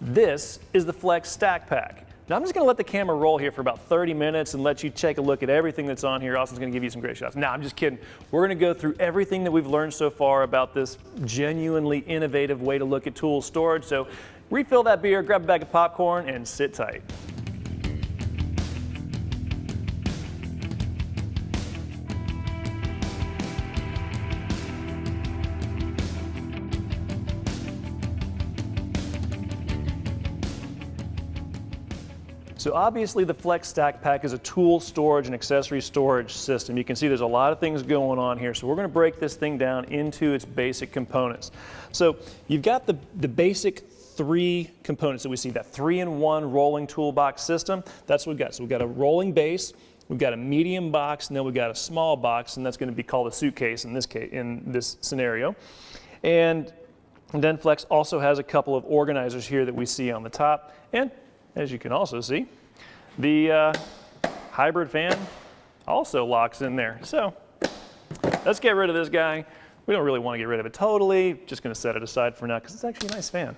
This is the Flex Stack Pack. Now I'm just gonna let the camera roll here for about 30 minutes and let you take a look at everything that's on here. Austin's gonna give you some great shots. Nah, I'm just kidding. We're gonna go through everything that we've learned so far about this genuinely innovative way to look at tool storage. So refill that beer, grab a bag of popcorn, and sit tight. So obviously the Flex Stack Pack is a tool storage and accessory storage system. You can see there's a lot of things going on here. So we're going to break this thing down into its basic components. So you've got the basic 3 components that we see, that 3-in-1 rolling toolbox system. That's what we've got. So we've got a rolling base, we've got a medium box, and then we've got a small box, and that's going to be called a suitcase in this scenario. And then Flex also has a couple of organizers here that we see on the top. And as you can also see, the hybrid fan also locks in there. So let's get rid of this guy. We don't really want to get rid of it totally. Just going to set it aside for now because it's actually a nice fan.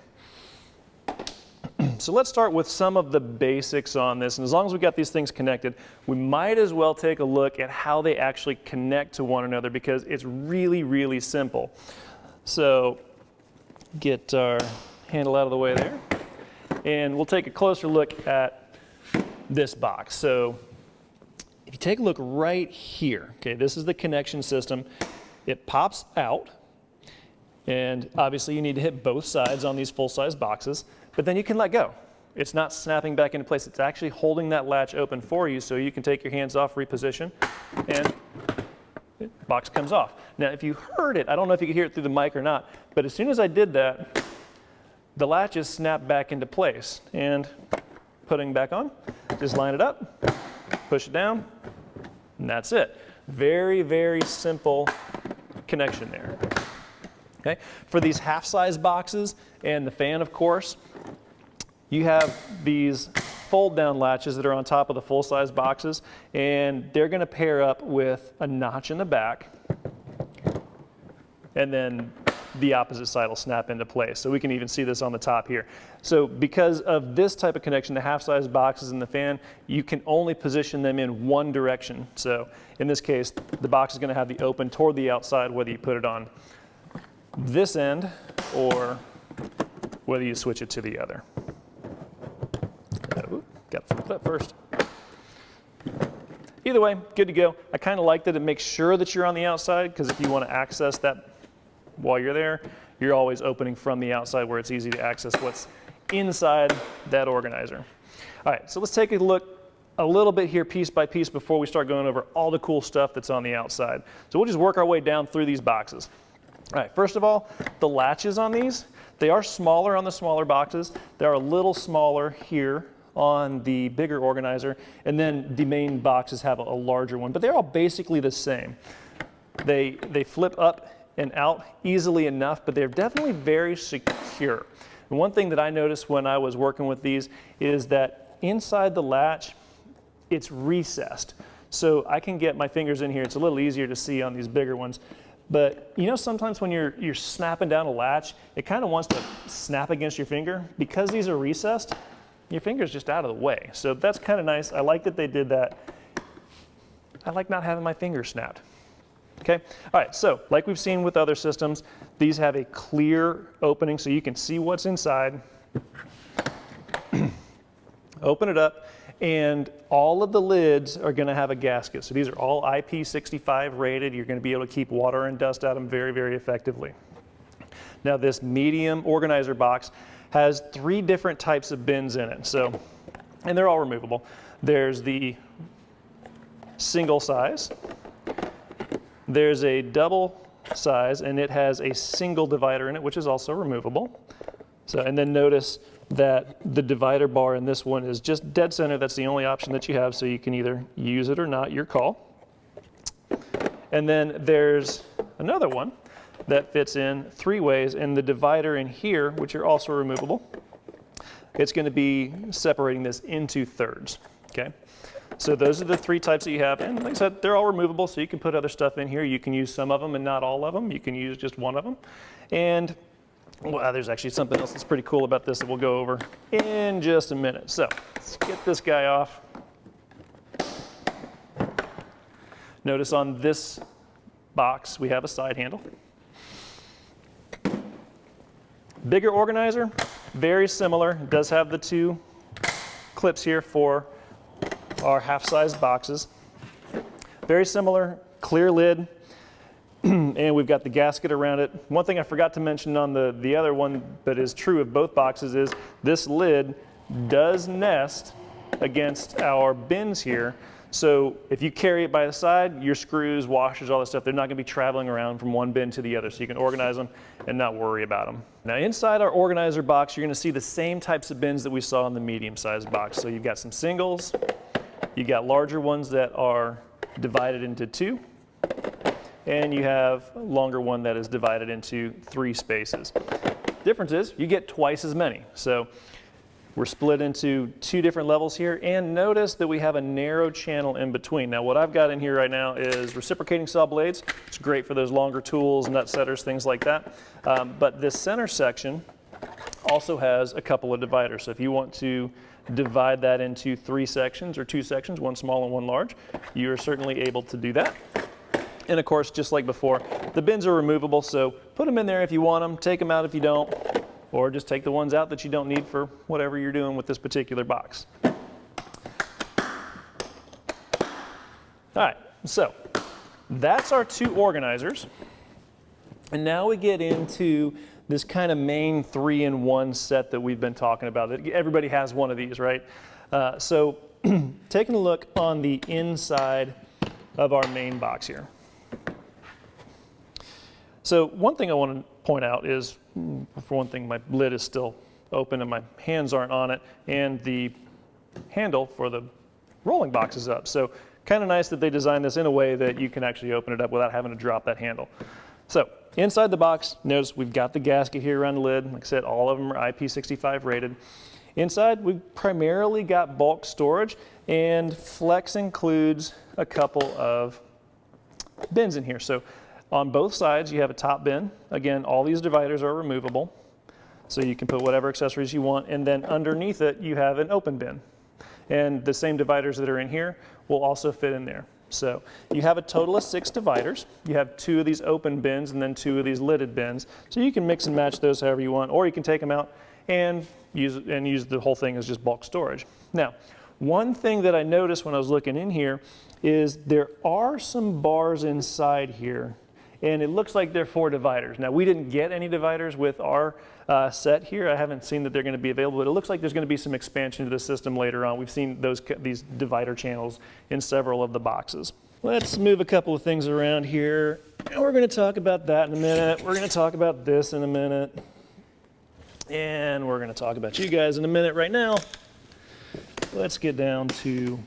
So let's start with some of the basics on this. And as long as we've got these things connected, we might as well take a look at how they actually connect to one another because it's really, really simple. So get our handle out of the way there. And we'll take a closer look at this box. So if you take a look right here, okay, this is the connection system. It pops out, and obviously you need to hit both sides on these full-size boxes, but then you can let go. It's not snapping back into place. It's actually holding that latch open for you so you can take your hands off, reposition, and the box comes off. Now, if you heard it, I don't know if you could hear it through the mic or not, but as soon as I did that, the latches snap back into place. And putting back on, just line it up, push it down, and that's it. Very, very simple connection there. Okay. For these half-size boxes and the fan, of course, you have these fold-down latches that are on top of the full-size boxes, and they're going to pair up with a notch in the back, and then the opposite side will snap into place. So we can even see this on the top here. So because of this type of connection, the half-size boxes and the fan, you can only position them in one direction. So in this case, the box is going to have the open toward the outside, whether you put it on this end or whether you switch it to the other. Got to flip that first. Either way, good to go. I kind of like that it makes sure that you're on the outside, because if you want to access that while you're there, you're always opening from the outside where it's easy to access what's inside that organizer. All right, so let's take a look a little bit here piece by piece before we start going over all the cool stuff that's on the outside. So we'll just work our way down through these boxes. All right, first of all, the latches on these, they are smaller on the smaller boxes. They're a little smaller here on the bigger organizer, and then the main boxes have a larger one, but they're all basically the same. They flip up and out easily enough, but they're definitely very secure. And one thing that I noticed when I was working with these is that inside the latch, it's recessed. So I can get my fingers in here. It's a little easier to see on these bigger ones. But you know, sometimes when you're snapping down a latch, it kind of wants to snap against your finger. Because these are recessed, your finger's just out of the way. So that's kind of nice. I like that they did that. I like not having my finger snapped. Okay, all right, so like we've seen with other systems, these have a clear opening so you can see what's inside. Open it up, and all of the lids are going to have a gasket. So these are all IP65 rated. You're going to be able to keep water and dust out of them very, very effectively. Now this medium organizer box has 3 different types of bins in it. So, and they're all removable. There's the single size. There's a double size, and it has a single divider in it, which is also removable. So, and then notice that the divider bar in this one is just dead center. That's the only option that you have, so you can either use it or not, your call. And then there's another one that fits in 3 ways, and the divider in here, which are also removable, it's going to be separating this into thirds. Okay. So those are the 3 types that you have, and like I said, they're all removable, so you can put other stuff in here. You can use some of them and not all of them. You can use just one of them. And Well, there's actually something else that's pretty cool about this that we'll go over in just a minute. So let's get this guy off. Notice on this box we have a side handle. Bigger organizer, very similar. It does have the two clips here for our half-sized boxes. Very similar, clear lid, and we've got the gasket around it. One thing I forgot to mention on the other one that is true of both boxes is this lid does nest against our bins here. So if you carry it by the side, your screws, washers, all that stuff, they're not going to be traveling around from one bin to the other, so you can organize them and not worry about them. Now inside our organizer box, you're going to see the same types of bins that we saw in the medium-sized box. So you've got some singles, you've got larger ones that are divided into two, and you have a longer one that is divided into 3 spaces. Difference is you get twice as many. So we're split into 2 different levels here, and notice that we have a narrow channel in between. Now what I've got in here right now is reciprocating saw blades. It's great for those longer tools, nut setters, things like that. But this center section also has a couple of dividers. So if you want to divide that into 3 sections or 2 sections, one small and one large, you are certainly able to do that. And of course, just like before, the bins are removable, so put them in there if you want them, take them out if you don't, or just take the ones out that you don't need for whatever you're doing with this particular box. All right, so that's our 2 organizers. And now we get into this kind of main 3-in-1 set that we've been talking about. Everybody has one of these, right? So taking a look on the inside of our main box here. So one thing I want to point out is, for one thing, my lid is still open and my hands aren't on it, and the handle for the rolling box is up. So kind of nice that they designed this in a way that you can actually open it up without having to drop that handle. So inside the box, notice we've got the gasket here around the lid. Like I said, all of them are IP65 rated. Inside, we've primarily got bulk storage, and Flex includes a couple of bins in here. So on both sides, you have a top bin. Again, all these dividers are removable, so you can put whatever accessories you want, and then underneath it, you have an open bin. And the same dividers that are in here will also fit in there. So you have a total of 6 dividers. You have 2 of these open bins and then 2 of these lidded bins. So you can mix and match those however you want, or you can take them out and use the whole thing as just bulk storage. Now, one thing that I noticed when I was looking in here is there are some bars inside here, and it looks like they're for dividers. Now, we didn't get any dividers with our set here. I haven't seen that they're going to be available, but it looks like there's going to be some expansion to the system later on. We've seen these divider channels in several of the boxes. Let's move a couple of things around here. And we're going to talk about that in a minute. We're going to talk about this in a minute. And we're going to talk about you guys in a minute. Right now, let's get down to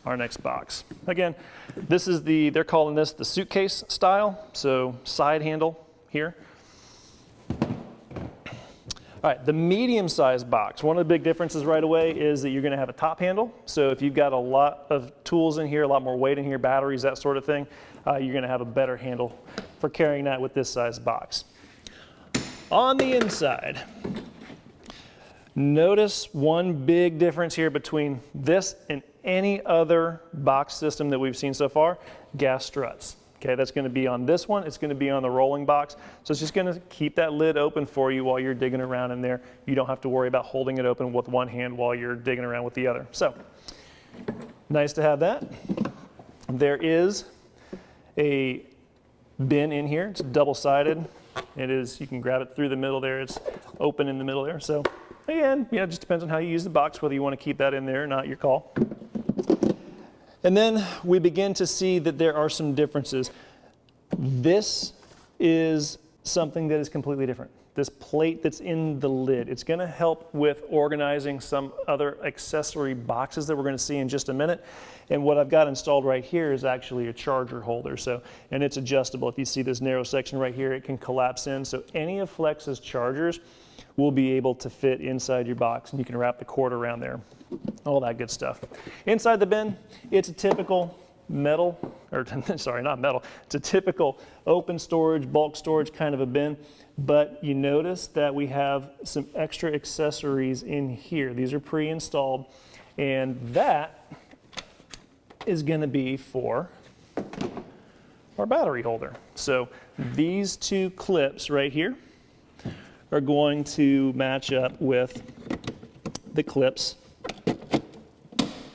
our next box. Again, this is they're calling this the suitcase style, so side handle here. All right, the medium-sized box. One of the big differences right away is that you're going to have a top handle. So if you've got a lot of tools in here, a lot more weight in here, batteries, that sort of thing, you're going to have a better handle for carrying that with this size box. On the inside, notice one big difference here between this and any other box system that we've seen so far: gas struts. Okay, that's going to be on this one. It's going to be on the rolling box. So it's just going to keep that lid open for you while you're digging around in there. You don't have to worry about holding it open with one hand while you're digging around with the other. So nice to have that. There is a bin in here. It's double-sided. You can grab it through the middle there. It's open in the middle there. So again, it just depends on how you use the box, whether you want to keep that in there or not, your call. And then we begin to see that there are some differences. This is something that is completely different. This plate that's in the lid, it's going to help with organizing some other accessory boxes that we're going to see in just a minute. And what I've got installed right here is actually a charger holder. And it's adjustable. If you see this narrow section right here, it can collapse in. So any of Flex's chargers will be able to fit inside your box, and you can wrap the cord around there. All that good stuff. Inside the bin, it's a typical metal, or sorry, not metal, it's a typical open storage, bulk storage kind of a bin. but you notice that we have some extra accessories in here. These are pre-installed, and that is going to be for our battery holder. So these two clips right here are going to match up with the clips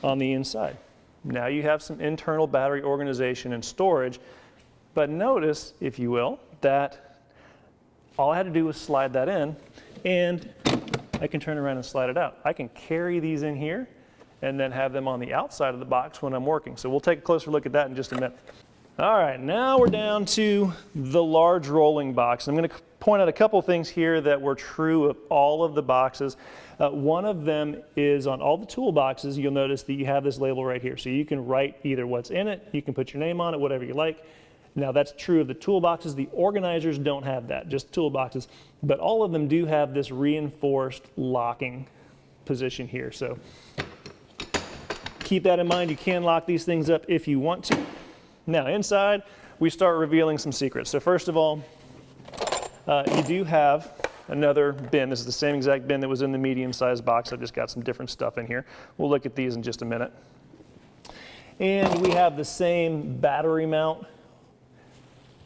on the inside. Now you have some internal battery organization and storage, but notice, if you will, that all I had to do was slide that in, and I can turn around and slide it out. I can carry these in here and then have them on the outside of the box when I'm working. So we'll take a closer look at that in just a minute. All right, now we're down to the large rolling box. I'm going to point out a couple things here that were true of all of the boxes. One of them is on all the toolboxes, you'll notice that you have this label right here. So you can write either what's in it, you can put your name on it, whatever you like. Now that's true of the toolboxes. The organizers don't have that, just toolboxes. But all of them do have this reinforced locking position here. So keep that in mind. You can lock these things up if you want to. Now inside, we start revealing some secrets. So first of all, you do have another bin. This is the same exact bin that was in the medium-sized box. I've just got some different stuff in here. We'll look at these in just a minute. And we have the same battery mount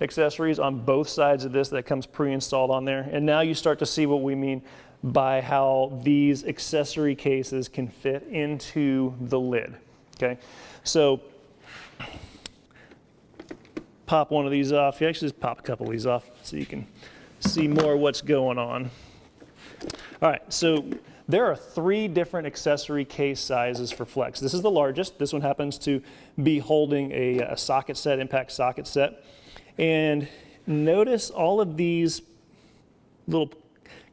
accessories on both sides of this that comes pre-installed on there. And now you start to see what we mean by how these accessory cases can fit into the lid. Okay, so pop one of these off. You actually just pop a couple of these off so you can see more what's going on. All right, so there are 3 different accessory case sizes for Flex. This is the largest. This one happens to be holding a socket set, impact socket set. And notice all of these little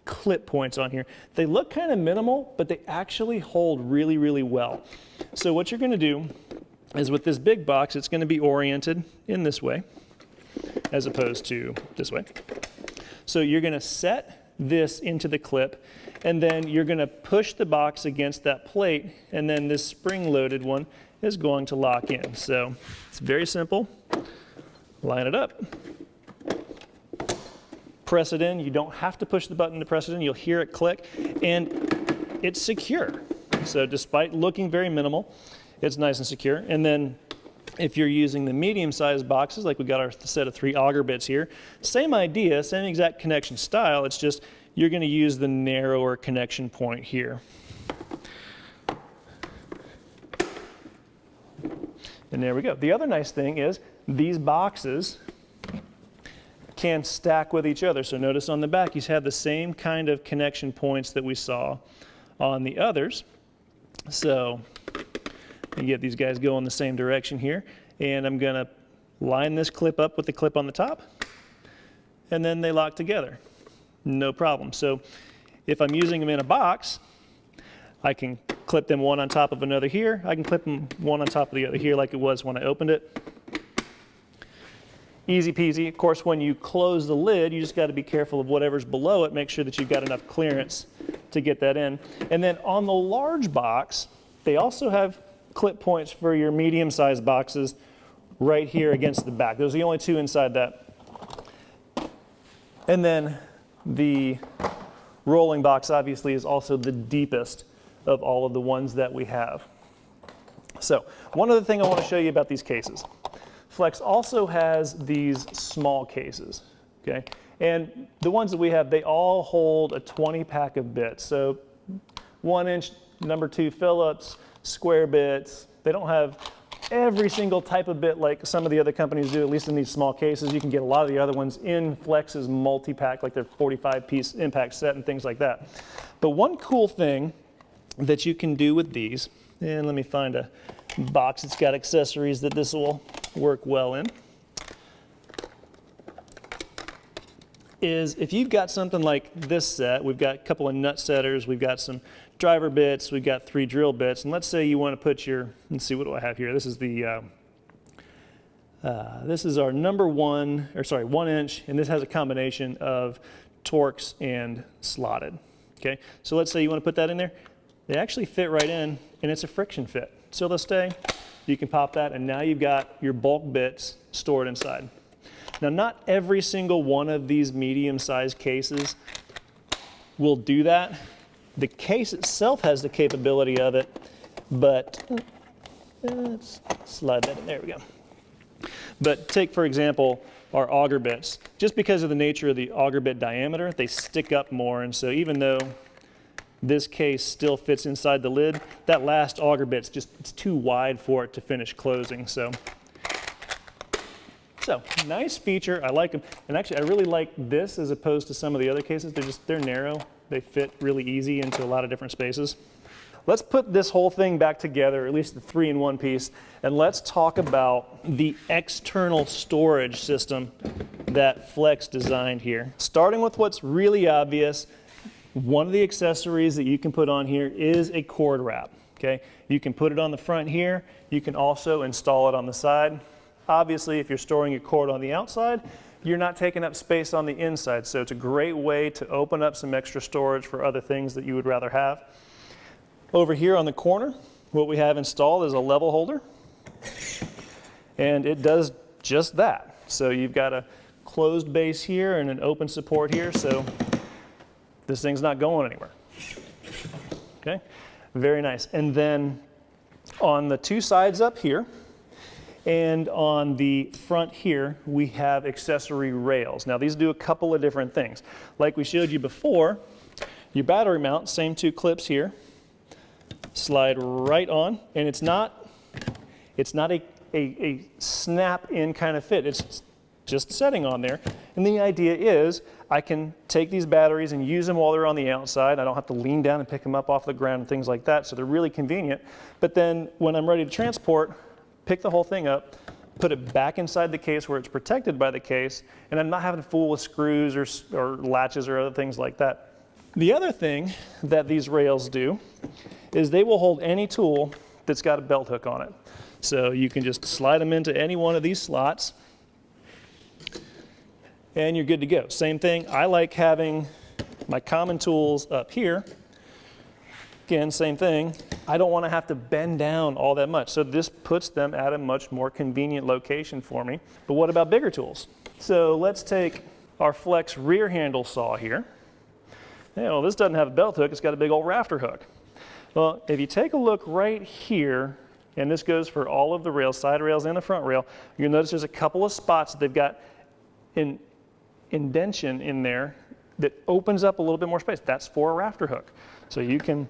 clip points on here. They look kind of minimal, but they actually hold really, really well. So what you're going to do is with this big box, it's going to be oriented in this way as opposed to this way. So you're going to set this into the clip, and then you're going to push the box against that plate, and then this spring-loaded one is going to lock in. So it's very simple. Line it up, press it in. You don't have to push the button to press it in. You'll hear it click, and it's secure. So despite looking very minimal, it's nice and secure. And then if you're using the medium-sized boxes, like we got our set of 3 auger bits here, same idea, same exact connection style. It's just you're going to use the narrower connection point here. And there we go. The other nice thing is these boxes can stack with each other. So notice on the back, you have the same kind of connection points that we saw on the others. So you get these guys going the same direction here. And I'm going to line this clip up with the clip on the top. And then they lock together. No problem. So if I'm using them in a box, I can clip them one on top of another here. I can clip them one on top of the other here like it was when I opened it. Easy peasy. Of course, when you close the lid, you just got to be careful of whatever's below it. Make sure that you've got enough clearance to get that in. And then on the large box, they also have clip points for your medium-sized boxes right here against the back. Those are the only 2 inside that. And then the rolling box obviously is also the deepest of all of the ones that we have. So one other thing I want to show you about these cases. Flex also has these small cases, okay? And the ones that we have, they all hold a 20 pack of bits. So 1-inch number 2 Phillips, square bits. They don't have every single type of bit like some of the other companies do, at least in these small cases. You can get a lot of the other ones in Flex's multi-pack, like their 45-piece impact set and things like that. But one cool thing that you can do with these, and let me find a box that's got accessories that this will work well in, is if you've got something like this set, we've got a couple of nut setters, we've got some driver bits, we've got 3 drill bits, and let's say you want to put your, let's see, what do I have here? This is the, this is our number 1 inch, and this has a combination of Torx and slotted, okay? So let's say you want to put that in there. They actually fit right in, and it's a friction fit. So they'll stay. You can pop that, and now you've got your bulk bits stored inside. Now, not every single one of these medium-sized cases will do that. The case itself has the capability of it, but let's slide that in. There we go. But take, for example, our auger bits. Just because of the nature of the auger bit diameter, they stick up more, and so even though this case still fits inside the lid, that last auger bit's just, it's too wide for it to finish closing. So nice feature. I like them. And actually, I really like this as opposed to some of the other cases. They're narrow. They fit really easy into a lot of different spaces. Let's put this whole thing back together, at least the 3-in-1 piece, and let's talk about the external storage system that Flex designed here. Starting with what's really obvious, one of the accessories that you can put on here is a cord wrap. Okay? You can put it on the front here. You can also install it on the side. Obviously, if you're storing your cord on the outside, you're not taking up space on the inside, so it's a great way to open up some extra storage for other things that you would rather have. Over here on the corner, what we have installed is a level holder, and it does just that. So you've got a closed base here and an open support here, so this thing's not going anywhere. Okay, very nice. And then on the two sides up here and on the front here, we have accessory rails. Now these do a couple of different things. Like we showed you before, your battery mount, same two clips here, slide right on, and it's not a snap in kind of fit. It's just setting on there. And the idea is I can take these batteries and use them while they're on the outside. I don't have to lean down and pick them up off the ground and things like that, so they're really convenient. But then when I'm ready to transport, pick the whole thing up, put it back inside the case where it's protected by the case, and I'm not having to fool with screws or latches or other things like that. The other thing that these rails do is they will hold any tool that's got a belt hook on it. So you can just slide them into any one of these slots and you're good to go. Same thing, I like having my common tools up here. Again, same thing. I don't want to have to bend down all that much. So this puts them at a much more convenient location for me. But what about bigger tools? So let's take our Flex rear handle saw here. Well, this doesn't have a belt hook, it's got a big old rafter hook. Well, if you take a look right here, and this goes for all of the rails, side rails and the front rail, you'll notice there's a couple of spots that they've got an indentation in there that opens up a little bit more space. That's for a rafter hook. So you can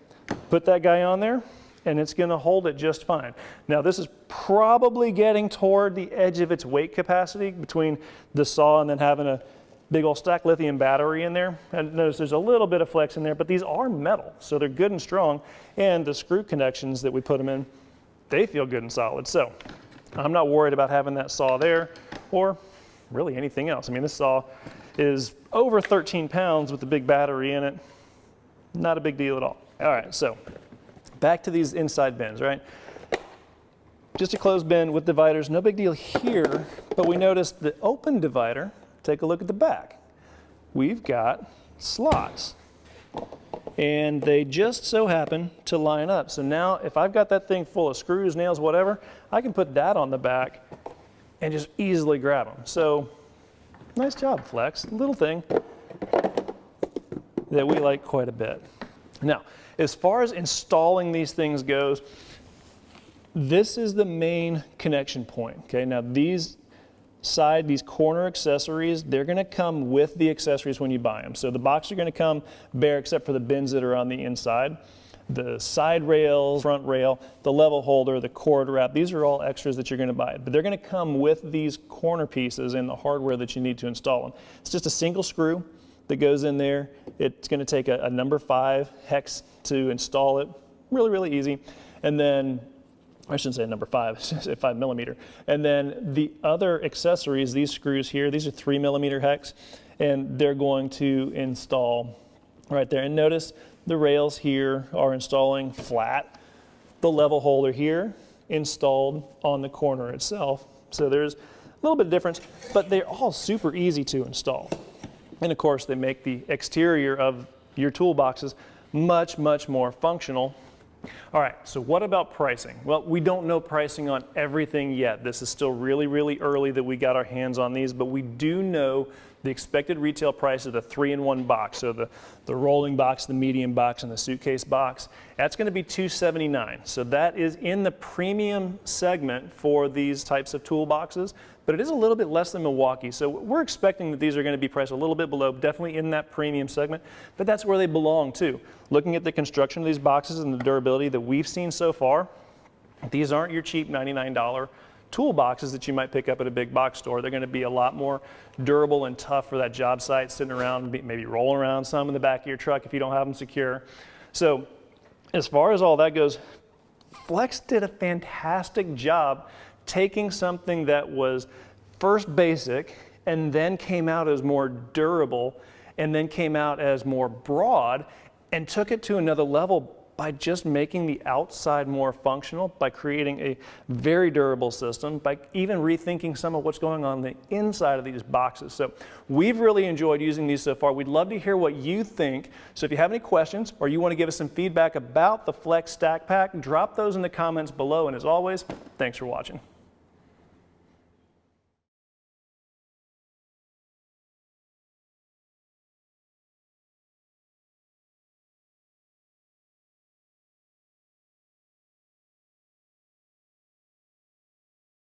put that guy on there and it's going to hold it just fine. Now this is probably getting toward the edge of its weight capacity between the saw and then having a big old stack lithium battery in there. And notice there's a little bit of flex in there, but these are metal, so they're good and strong. And the screw connections that we put them in, they feel good and solid. So I'm not worried about having that saw there or really anything else. I mean, this saw is over 13 pounds with the big battery in it. Not a big deal at all. All right, so back to these inside bins, right? Just a closed bin with dividers, no big deal here, but we noticed the open divider. Take a look at the back. We've got slots and they just so happen to line up. So now if I've got that thing full of screws, nails, whatever, I can put that on the back and just easily grab them. So nice job, Flex. Little thing that we like quite a bit. Now, as far as installing these things goes, this is the main connection point. Okay, now these corner accessories, they're going to come with the accessories when you buy them. So the box are going to come bare except for the bins that are on the inside. The side rails, front rail, the level holder, the cord wrap, these are all extras that you're going to buy. But they're going to come with these corner pieces and the hardware that you need to install them. It's just a single screw that goes in there. It's going to take a number 5 hex to install it. Really, really easy. And then I shouldn't say number 5, I should say 5 millimeter. And then the other accessories, these screws here, these are 3 millimeter hex, and they're going to install right there. And notice the rails here are installing flat. The level holder here installed on the corner itself. So there's a little bit of difference, but they're all super easy to install. And of course, they make the exterior of your toolboxes much, much more functional All right, so what about pricing? Well, we don't know pricing on everything yet. This is still really, really early that we got our hands on these, but we do know the expected retail price of the 3-in-1 box, so the rolling box, the medium box, and the suitcase box. That's going to be $279. So that is in the premium segment for these types of toolboxes, but it is a little bit less than Milwaukee. So we're expecting that these are going to be priced a little bit below, definitely in that premium segment, but that's where they belong too. Looking at the construction of these boxes and the durability that we've seen so far, these aren't your cheap $99 toolboxes that you might pick up at a big box store. They're going to be a lot more durable and tough for that job site, sitting around, maybe rolling around some in the back of your truck if you don't have them secure. So as far as all that goes, Flex did a fantastic job taking something that was first basic and then came out as more durable and then came out as more broad and took it to another level by just making the outside more functional, by creating a very durable system, by even rethinking some of what's going on the inside of these boxes. So we've really enjoyed using these so far. We'd love to hear what you think. So if you have any questions or you want to give us some feedback about the Flex Stack Pack, drop those in the comments below. And as always, thanks for watching.